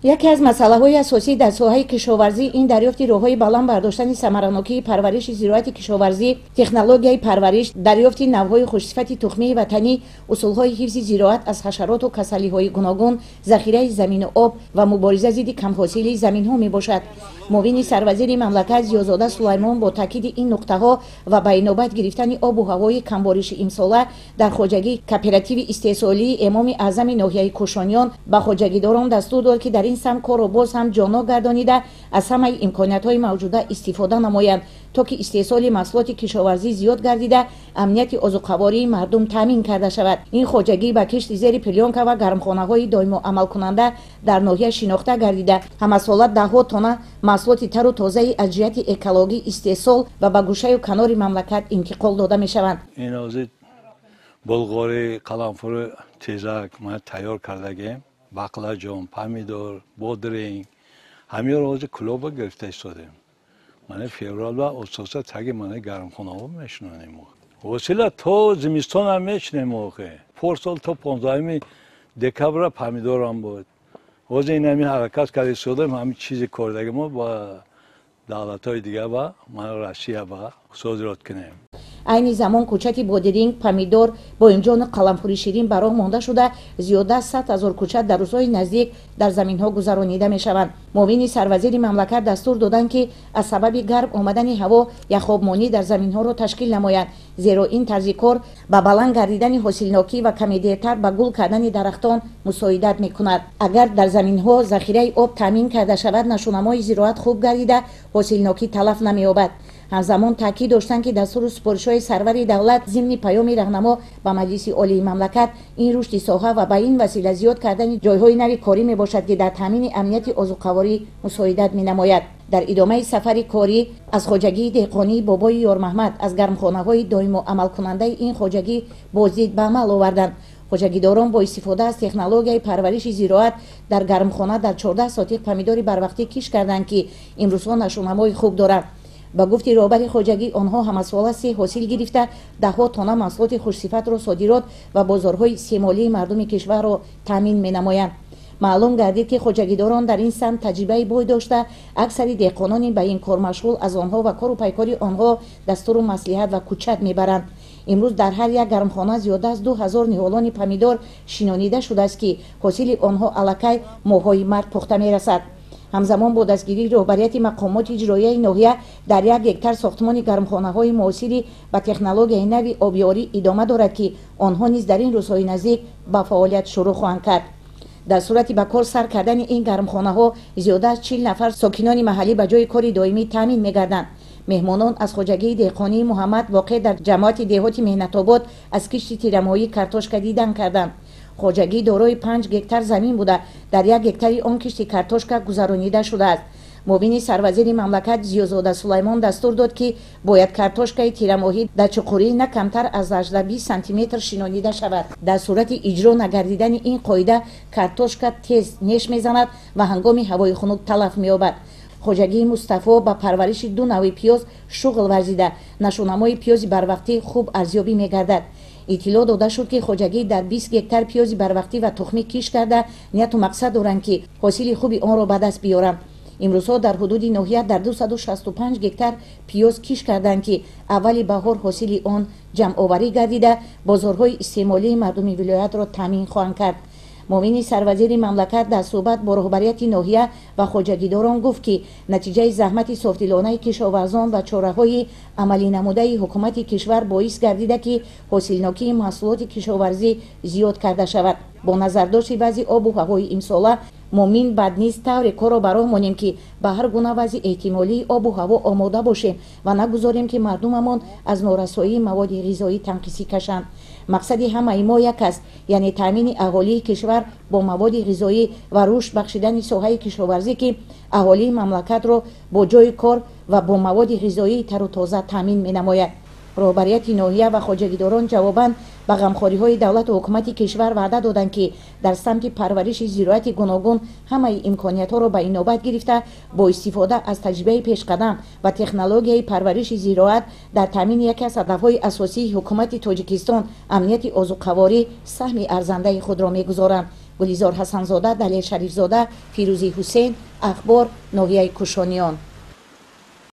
یکی از مسائل اساسی در ساحه کشاورزی این دریافت راههای بلند برداشتن ثمراناکی پرورش زراعت کشاورزی، تکنولوژی پرورش، دریافت نوهای خوشصفت تخمی وطنی، اصولهای حفظ زراعت از حشرات و کسالی‌های گوناگون، ذخیره زمین و آب و مبارزه ضد کم‌حاصلی زمین‌ها میباشد. معاون سروزیر مملکت زیازاده سلیمان با تاکید این نقطه‌ها و به نوبت گرفتن آب و هوای کمبارش امساله در خواجگی کооپراتیو استحصالی امام اعظم ناحیه کوشانیان به خواجگیداران دستور داد که در این سم کار و باز هم جانا گردانیده از همه امکانیت‌های موجوده استفاده نمایند تا که استحصال محصولات کشاورزی زیاد گردیده امنیت عضوقواری مردم تامین کرده شود. این خواجگی به کشت زیر پلیانکا و گرمخانه‌های دائم عمل کننده در ناحیه شناخته گردیده همه ساله ده‌ها تن محصولات تر و تازه از جهت اکولوژی استحصال و به گوشه و کنار مملکت انتقال داده می‌شوند. این از بلغاری قلمفور تیزک ما تیار کردیم، باقلاجان، پامیدور، بادرنگ همه روز کلوب گرفته شدیم. من فیورال و اساسا تاگی من گرمخانه ها میشنونیم. وسیله تو زمستان هم میشنیم موقع. پارسال تا 15 دکبر پامیدور هم بود. واسه این همی حرکت کردیم شدیم همین چیزی کردیم ما با دولت‌های دیگه با ما روسیه با صادرات کنیم. عین زمان کوچت بادرنگ، پامیدور با امجان قلمفوری شیرین برای مانده شده زیاده 100,000 کوچت در روزهای نزدیک در زمین‌ها گذرانیده می‌شوند. معاون سروزیر مملکت دستور دادند که از سبب گرم آمدن هوا یخابمانی در زمین‌ها را تشکیل نمایند، زیرا این طرز کار به بلند گردیدن حاصلناکی و کمی دیرتر به گل کردن درختان مساعدت می‌کند. اگر در زمین‌ها ذخیره آب تامین کرده شود نشونمای زراعت خوب گردیده حاصلناکی تلف نمی‌یابد. همزمان تاکید داشتند که دستور سپارش‌های سرور دولت ضمن پیام راهنما به مجلس عالی مملکت این رشد ساحه و به این وسیله زیاد کردن جای‌های نوی کاری میباشد که در تامین امنیت عضوقواری مساعدت می‌نماید. در ادامه سفر کاری از خواجگی دهقانی بابای یار محمد از گرمخانه‌های دائم عمل کننده این خواجگی بازدید به عمل آوردند. خواجگیداران با استفاده از تکنولوژی پرورش زراعت در گرمخانه در 14 ساعت پامیدور بروقتی کش کردند که امروزها نشونمای خوب دارند. با گفتی رهبر خواجگی آنها همساله سه حاصل گرفته 10 تن محصولات خوشصفت را صادرات و بازارهای سیمالی مردم کشور را تامین می‌نمایند. معلوم گردید که خواجگیداران در این سمت تجربه بوی داشته اکثر دهقانان به این کار مشغول از آنها و کار و پیکاری آنها دستور و مصلحت و کوچت میبرند. امروز در هر یک گرمخانه زیاده از 2000 نهالان پامیدور شنانیده شده است که حاصل آنها الکی ماه‌های مرد پخته میرسد. همزمان با دستگیری رهبریت مقامات اجرایی ناحیه در 1 هکتار ساختمان گرمخانه‌های معاصری با تکنولوژی نوی آبیاری ادامه دارد که آنها نیز در این روزهای نزدیک به فعالیت شروع خواهند کرد. در صورت به کار سر کردن این گرمخانه‌ها زیاده از 40 نفر ساکنان محلی به جای کار دائمی تامین می‌گردند. مهمانان از خواجگی دهقانی محمد واقع در جماعت دهات مهنت‌آباد از کشت تیرمایی کارتوشکا دیدن کردند. خواجگی دارای 5 هکتار زمین بوده در 1 هکتار آن کشت کارتوشکا گذرانیده شده است. معاون سروزیر مملکت زیازاده سلیمان دستور داد که باید کارتوشکای تیرماهی در چقوری نه کمتر از 18-20 سانتی متر شنانیده شود. در صورت اجرا نگردیدن این قاعده کارتوشکا تیز نیش میزند و هنگام هوای خنک تلف مییابد. خواجگی مصطفی با پرورش 2 نوع پیاز شغل ورزیده نشونمای پیاز بروقتی خوب ارزیابی میگردد. اطلاع داده شد که خواجگی در 20 هکتار پیاز بروقتی و تخمی کش کرده نیت و مقصد دارند که حاصل خوبی آن را به دست بیارند. امروزها در حدود ناحیه در 265 هکتار پیاز کش کردند که اولی بهار حاصل آن جمع آوری گردیده بازارهای استعمالی مردم ولایت را تامین خواهند کرد. معاون سروزیر مملکت در صحبت با رهبریت ناحیه و خواجگیداران گفت که نتیجه زحمت صافدلانه کشاورزان و چاره‌های عملی نموده حکومت کشور باعث گردیده که حاصلناکی محصولات کشاورزی زیاد کرده شود. با نظر داشت وضع آب و هوای امساله مومن بد نیست طور کار را برای مانیم که به هر گونه وضع احتمالی آب و هوا آماده باشیم و نگذاریم که مردممان از نارسایی مواد غذایی تنقیصی کشند. مقصد همه ما یک است، یعنی تامین اهالی کشور با مواد غذایی و رشد بخشیدن ساحه کشاورزی که اهالی مملکت را با جای کار و با مواد غذایی تر و تازه تامین می‌نماید. رهبریت ناحیه و خواجگیداران جواباً به غمخواری‌های دولت و حکومت کشور وعده دادند که در سمت پرورش زراعت گوناگون همه امکانیت‌ها را به این نوبت گرفته با استفاده از تجربه پیشقدم و تکنولوژی پرورش زراعت در تامین یکی از هدف‌های اساسی حکومت تاجیکستان امنیت عضوقواری سهم ارزنده خود را می‌گذارند. گلیزار حسنزاده، دلیل شریفزاده، فیروزی حسین، اخبار، ناحیه کوشانیان.